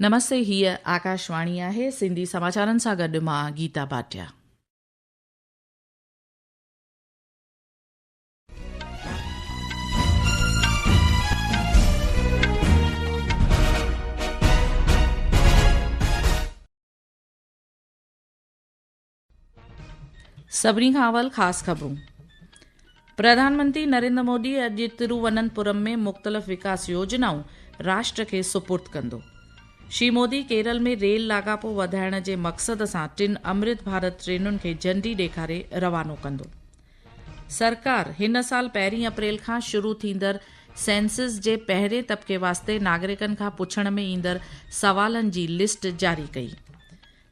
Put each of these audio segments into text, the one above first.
नमस्ते, हीअ आकाशवाणी आहे। सिंधी समाचारनि सां गॾु मां गीता भाटिया। सभिनी खां अवल ख़ासि ख़बरूं। प्रधानमंत्री नरेंद्र मोदी अॼु तिरुवनंतपुरम में मुख़्तलिफ़ विकास योजनाऊं राष्ट्र खे सुपुर्द कंदो। श्री मोदी केरल में रेल लाॻापो वधाइण जे मक़सद सां 3 अमृत भारत ट्रेनुनि खे झंडी ॾेखारे रवानो कंदो। सरकार हिन साल 1 अप्रैल खां शुरू थींदड़ सेंसस जे पहिरें तबके वास्ते नागरिकनि खां पुछण में ईंदड़ सवालनि जी लिस्ट जारी कई।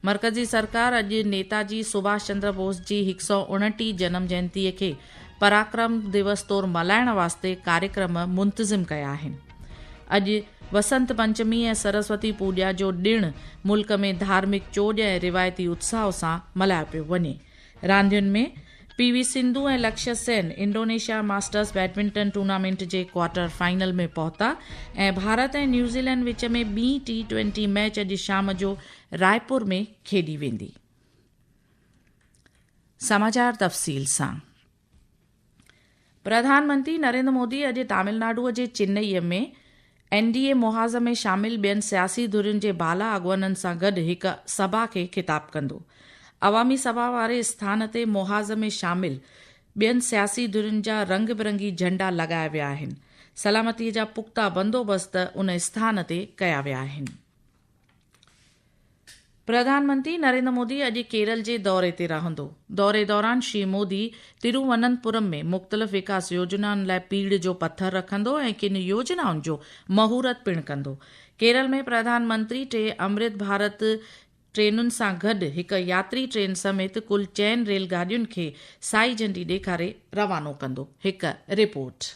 मरकज़ी सरकार अॼु नेताजी सुभाष चंद्र बोस जी 129 जनम जयंतीअ खे पराक्रम दिवस तौरु मल्हाइण वास्ते कार्यक्रम मुंतज़िम कया आहिनि। अॼु वसंत पंचमी ऐं सरस्वती पूॼा जो ॾिणु मुल्क में धार्मिक चोॼ ऐं रिवायती उत्साह सां मल्हायो पियो वञे। रांदियुनि में PV सिंधु ऐं Lakshya Sen Indonesia Masters badminton tournament जे क्वार्टर फाइनल में पहुता ऐं भारत ऐं न्यूज़ीलैंड विच में ॿी T20 मैच अॼु शाम जो रायपुर में खेॾी वेंदी। समाचार तफ़सील सां। प्रधानमंत्री नरेंद्र मोदी अॼु तमिलनाडुअ जे चेन्नईअ में NDA मुहाज़ में शामिल ॿियनि सियासी धुरियुनि जे बाला अॻुवाननि सां गॾु हिकु सभा खे ख़िताब कंदो। अवामी सभा वारे स्थान ते मुहाज़ में शामिल ॿियनि सियासी धुरियुनि जा रंग बिरंगी झंडा लॻाया विया आहिनि। सलामतीअ जा पुख्ता बंदोबस्त उन स्थान ते कया विया आहिनि। प्रधानमंत्री नरेंद्र मोदी अॼु केरल जे दौरे ते रहंदो। दौरे दौरान श्री मोदी तिरुवनंतपुरम में मुख़्तलिफ़ विकास योजनाउनि लाइ पीढ़ जो पत्थर रखंदो ऐं किन योजनाउनि जो महूरत पिणु कंदो। केरल में प्रधानमंत्री 3 अमृत भारत ट्रेनुनि सां गॾु हिकु यात्री ट्रेन समेत कुल 4 रेलगाॾियुनि खे साई झंडी ॾेखारे रवानो कंदो। हिकु रिपोर्ट।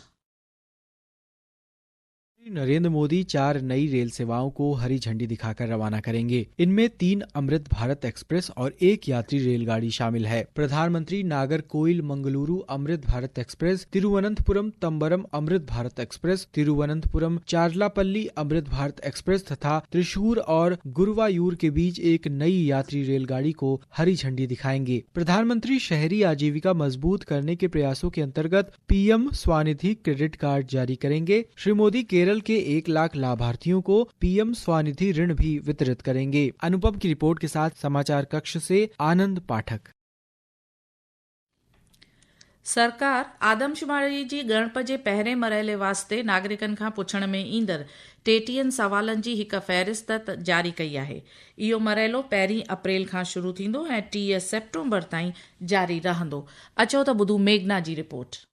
नरेंद्र मोदी 4 नई रेल सेवाओं को हरी झंडी दिखाकर रवाना करेंगे। इनमें 3 अमृत भारत एक्सप्रेस और 1 यात्री रेलगाड़ी शामिल है। प्रधानमंत्री Nagercoil Mangaluru Amrit Bharat express, Thiruvananthapuram तंबरम Amrit Bharat express, Thiruvananthapuram Charlapalli Amrit Bharat express तथा त्रिशूर और गुरुवायूर के बीच एक नई यात्री रेलगाड़ी को हरी झंडी दिखाएंगे। प्रधानमंत्री शहरी आजीविका मजबूत करने के प्रयासों के अंतर्गत PM स्वानिधि क्रेडिट कार्ड जारी करेंगे। श्री मोदी केरल के 1 लाख लाभार्थियों को PM स्वानिधि ऋण भी वितरित करेंगे। अनुपम की रिपोर्ट के साथ समाचार कक्ष से आनंद पाठक। सरकार आदमशुमारी जी ॻणप जे पहिरें मरहले वास्ते नागरिकनि खां पुछण में ईंदड़ 33 सवालनि जी हिकु फ़हिरिस्त जारी कई आहे। इहो मरहलो 1 अप्रैल खां शुरू थींदो ऐं 30 सेप्टेम्बर ताईं जारी रहंदो। अचो त ॿुधूं मेघना जी रिपोर्ट।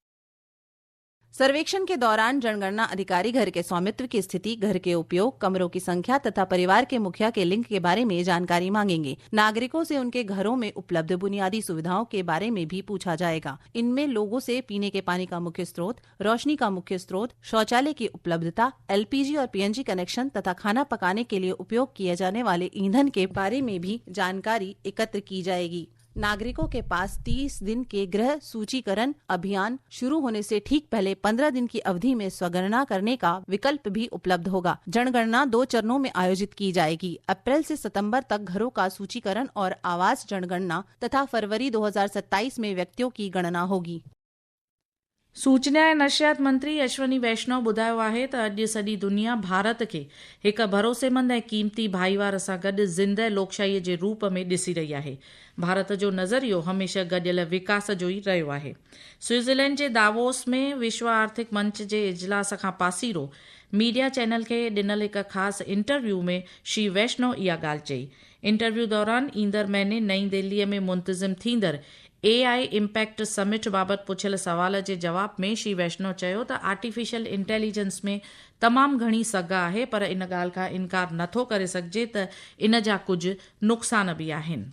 सर्वेक्षण के दौरान जनगणना अधिकारी घर के स्वामित्व की स्थिति, घर के उपयोग, कमरों की संख्या तथा परिवार के मुखिया के लिंग के बारे में जानकारी मांगेंगे। नागरिकों से उनके घरों में उपलब्ध बुनियादी सुविधाओं के बारे में भी पूछा जाएगा। इनमें लोगों से पीने के पानी का मुख्य स्रोत, रोशनी का मुख्य स्रोत, शौचालय की उपलब्धता, LPG और PNG कनेक्शन तथा खाना पकाने के लिए उपयोग किए जाने वाले ईंधन के बारे में भी जानकारी एकत्र की जाएगी। नागरिकों के पास 30 दिन के गृह सूचीकरण अभियान शुरू होने से ठीक पहले 15 दिन की अवधि में स्वगणना करने का विकल्प भी उपलब्ध होगा। जनगणना 2 चरणों में आयोजित की जाएगी। अप्रैल से सितंबर तक घरों का सूचीकरण और आवास जनगणना तथा फरवरी 2027 में व्यक्तियों की गणना होगी। सूचना ऐं नशियात मंत्री अश्वनी वैष्णव ॿुधायो आहे त अॼु सॼी दुनिया भारत खे हिकु भरोसेमंद ऐं क़ीमती भाईवार सां गॾु ज़िंदह लोकशाहीअ जे रूप में ॾिसी रही आहे। भारत जो नज़रियो हमेशह गॾियल विकास जो ई रहियो आहे। स्विट्ज़रलैंड जे दावोस में विश्व आर्थिक मंच जे इजलास खां पासीरो मीडिया चैनल खे ॾिनल हिकु ख़ासि इंटरव्यू में श्री वैष्णव इहा ॻाल्हि चई। इंटरव्यू दौरान ईंदड़ महीने नईं दिल्लीअ में मुंतज़िम थींदड़ AI इम्पैक्ट समिट बाबति पुछियल सवाल जे जवाब में श्री वैष्णव चयो त आर्टिफिशियल इंटेलिजेंस में तमामु घणी सघ आहे, पर इन ॻाल्हि खां इनकार नथो करे सघिजे त इन जा कुझु नुक़सान बि आहिनि।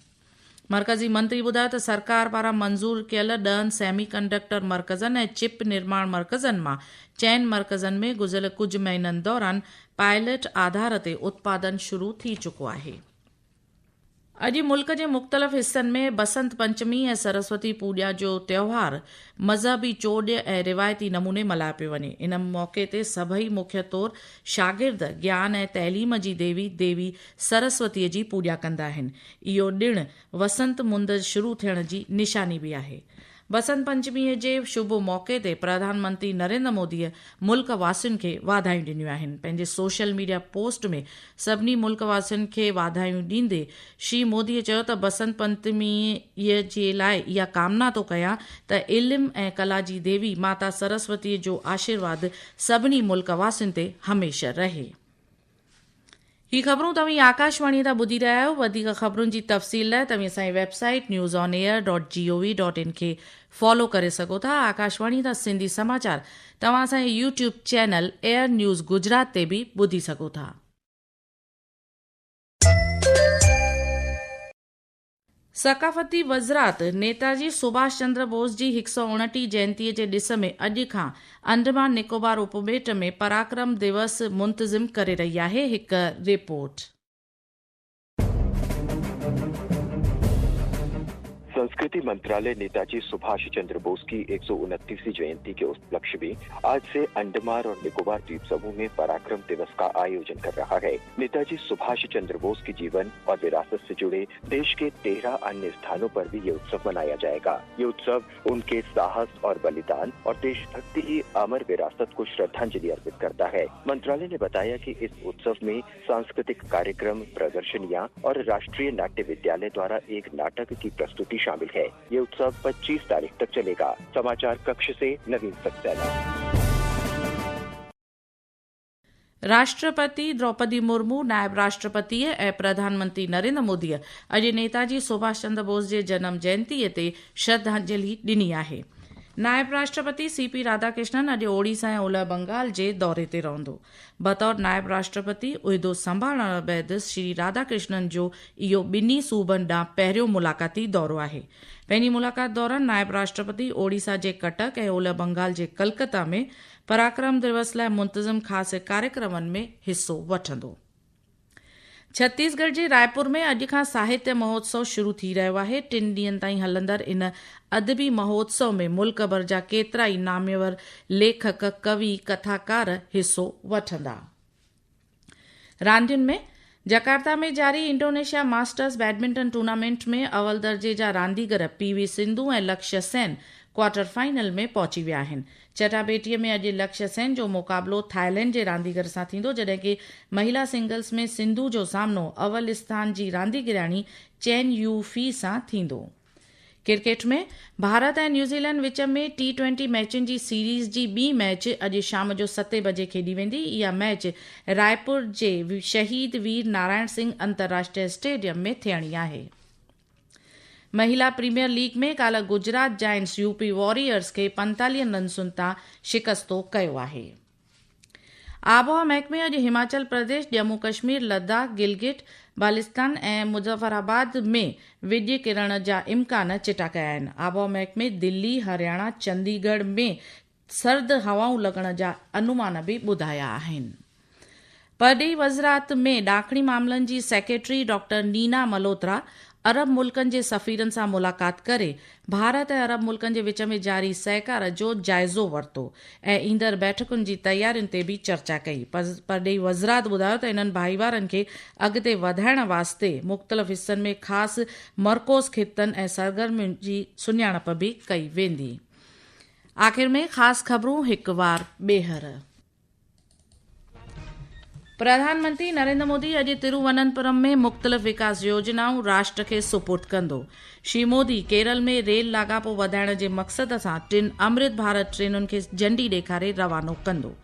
मरकज़ी मंत्री ॿुधायो त सरकार पारां मंज़ूर कयल 10 सेमीकंडक्टर मर्कज़नि ऐं चिप निर्माण मर्कज़नि मां 4 मर्कज़नि में गुज़िरियल कुझु महीननि दौरान पायलट आधार ते उत्पादन शुरू थी चुको आहे। अॼु मुल्क जे मुख़्तलिफ़ हिस्सनि में बसंत पंचमी ऐं सरस्वती पूॼा जो त्योहार मज़हबी चोॾ ऐं रिवायती नमूने मल्हायो पियो वञे। इन मौक़े ते सभई मुख्य तौर शागिर्द ज्ञान ऐं तइलीम जी देवी सरस्वतीअ जी पूॼा कंदा आहिनि। इहो ॾिणु वसंत मुंद शुरू थियण जी निशानी बि आहे। बसंत पंचमीअ जे शुभ मौक़े ते प्रधानमंत्री नरेंद्र मोदीअ मुल्क वासियुनि खे वाधायूं ॾिनियूं आहिनि। पंहिंजे सोशल मीडिया पोस्ट में सभिनी मुल्क वासियुनि खे वाधायूं ॾींदे श्री मोदीअ चयो त बसंत पंचमीअ जे लाइ इहा कामना थो कयां त इल्मु ऐं कला जी देवी माता सरस्वतीअ जो आशीर्वाद सभिनी मुल्क वासियुनि ते हमेशह रहे। ही ख़बरूं तव्हीं आकाशवाणी तां ॿुधी रहिया आहियो। वधीक ख़बरुनि जी तफ़सील लाइ तव्हीं असांजी वेबसाइट newsonair.gov.in खे फॉलो करे सघो था। आकाशवाणी तां सिंधी समाचार तव्हां असांजे YouTube channel air news Gujarat ते बि ॿुधी सघो था। सकाफ़ती वज़रात नेताजी सुभाष चंद्र बोस जी 129 जयंतीअ जे ॾिस में अॼु खां अंडमान निकोबार उपॿेट में पराक्रम दिवस मुंतज़िम करे रही आहे। हिकु रिपोर्ट। संस्कृति मंत्रालय नेताजी सुभाष चंद्र बोस की 129वीं जयंती के उपलक्ष्य में आज से अंडमान और निकोबार द्वीप समूह में पराक्रम दिवस का आयोजन कर रहा है। नेताजी सुभाष चंद्र बोस के जीवन और विरासत से जुड़े देश के 13 अन्य स्थानों पर भी ये उत्सव मनाया जाएगा। ये उत्सव उनके साहस और बलिदान और देशभक्ति की अमर विरासत को श्रद्धांजलि अर्पित करता है। मंत्रालय ने बताया कि इस उत्सव में सांस्कृतिक कार्यक्रम, प्रदर्शनियां और राष्ट्रीय नाट्य विद्यालय द्वारा एक नाटक की प्रस्तुति शामिल है। ये उत्सव 25 तारीख तक चलेगा। समाचार कक्ष से नवीन सक्सेना। राष्ट्रपति द्रौपदी मुर्मू, नायब राष्ट्रपति ऐं प्रधानमंत्री नरेंद्र मोदीअ अॼु नेताजी सुभाष चंद्र बोस जे जनम जयंतीअ ते श्रद्धांजलि ॾिनी आहे। नायब राष्ट्रपति सीपी राधाकृष्णन अॼु ओडिशा ऐं ओलह बंगाल जे दौरे ते रहंदो। बतौर नायब राष्ट्रपति उहिदो संभालण बैदि श्री राधाकृष्णन जो इहो ॿिन्ही सूबनि ॾांहुं पहिरियों मुलाक़ाती दौरो आहे। पंहिंजी मुलाक़ात दौरान नायब राष्ट्रपति ओडिशा जे कटक ऐं ओलह बंगाल जे कलकत्ता में पराक्रम दिवस लाइ मुंतज़िम ख़ासि कार्यक्रमनि में हिस्सो वठंदो। छत्तीसगढ़ जे रायपुर में अॼु खां साहित्य महोत्सव शुरू थी रहियो आहे। 3 ॾींहनि ताईं हलंदड़ इन अदबी महोत्सव में मुल्क भर जा केतिरा ई नामवर लेखक, कवि, कथाकार हिस्सो वठंदा। रांदियुनि में जकार्ता में जारी इंडोनेशिया मास्टर्स बैडमिंटन टूर्नामेंट में अव्वल दर्जे जा रांदीगर पीवी सिंधु ऐं लक्ष्य सेन क्वार्टर फाइनल में पहुची विया आहिनि। चटाभेटीअ में अॼु लक्ष्य सेन जो मुक़ाबिलो थाईलैंड जे रांदीगर सां थींदो, जॾहिं कि महिला सिंगल्स में सिंधु जो सामनो अव्वल स्थान जी रांदीगिराणी चेन यू फी सां थींदो। क्रिकेट में भारत ऐं न्यूज़ीलैंड विच में T20 मैचुनि जी सीरीज़ जी ॿी मैच अॼु शाम जो 7 बजे खेॾी वेंदी। इहा मैच रायपुर जे शहीद वीर नारायण सिंह अंतर्राष्ट्रीय स्टेडियम में थियणी आहे। महिला प्रीमियर लीग में काल्ह गुजरात जायंट्स यूपी वॉरियर्स खे 45 रन्सुनि तां शिकस्तो कयो आहे। आबोहवा महकमे अॼु हिमाचल प्रदेश, जम्मू कश्मीर, लद्दाख, गिलगिट बाल्टिस्तान ऐं मुज़फ़राबाद में विॼ किरण जा इम्कान चिटा कया आहिनि। आबोहवा महकमे दिल्ली, हरियाणा, चंडीगढ़ में सर्द हवाऊं लॻण जा अनुमान बि ॿुधाया आहिनि। परॾेही वज़रात में ॾाखिणी मामलनि जी सेक्रेटरी डॉक्टर नीना मल्होत्रा अरब मुल्कनि जे सफ़ीरनि सां मुलाक़ात करे भारत ऐं अरब मुल्कनि जे विच में जारी सहकार जो जाइज़ो वरितो ऐं ईंदड़ बैठकुनि जी तयारियुनि ते बि चर्चा कई। परॾेही वज़रात ॿुधायो त इन्हनि भाईवारनि खे अॻिते वधाइण वास्ते मुख़्तलिफ़ हिस्सनि में ख़ासि मरकोज़ ख़ितनि ऐं सरगर्मियुनि जी सुञाणप बि कई वेंदी। आख़िर में ख़ासि ख़बरूं हिकु बार ॿीहर। प्रधानमंत्री नरेंद्र मोदी अॼु तिरुवनंतपुरम में मुख़्तलिफ़ विकास योजनाऊं राष्ट्र खे सुपुर्द कंदो। श्री मोदी केरल में रेल लाॻापो वधाइण जे मक़सद सां 3 अमृत भारत ट्रेनुनि खे झंडी ॾेखारे रवानो कंदो।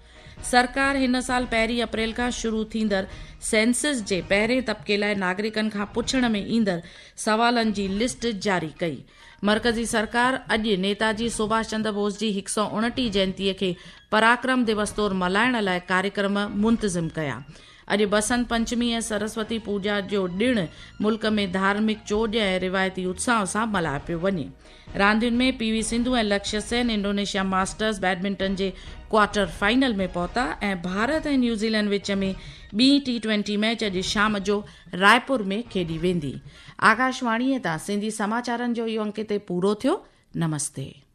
सरकार हिन साल 1 अप्रैल खां शुरू थींदड़ सेंसस जे पहिरें तबके लाइ नागरिकनि खां पुछण में ईंदड़ सवालनि जी लिस्ट जारी कई। मर्कज़ी सरकार अॼु नेताजी सुभाष चंद्र बोस जी 129 जयंतीअ खे पराक्रम दिवस तौरु मल्हाइण लाइ कार्यक्रम मुंतज़िम कया। अॼु बसंत पंचमी ऐं सरस्वती पूॼा जो ॾिणु मुल्क में धार्मिक चोॾ ऐं रिवायती उत्साह सां मल्हायो पियो वञे। रांदियुनि में पीवी सिंधु ऐं Lakshya Sen Indonesia Masters badminton जे क्वार्टर फाइनल में पहुता ऐं भारत ऐं न्यूज़ीलैंड विच में ॿी T20 मैच अॼु शाम जो रायपुर में खेॾी वेंदी। आकाशवाणीअ तां सिंधी समाचारनि जो इहो अंक ते पूरो थियो। नमस्ते।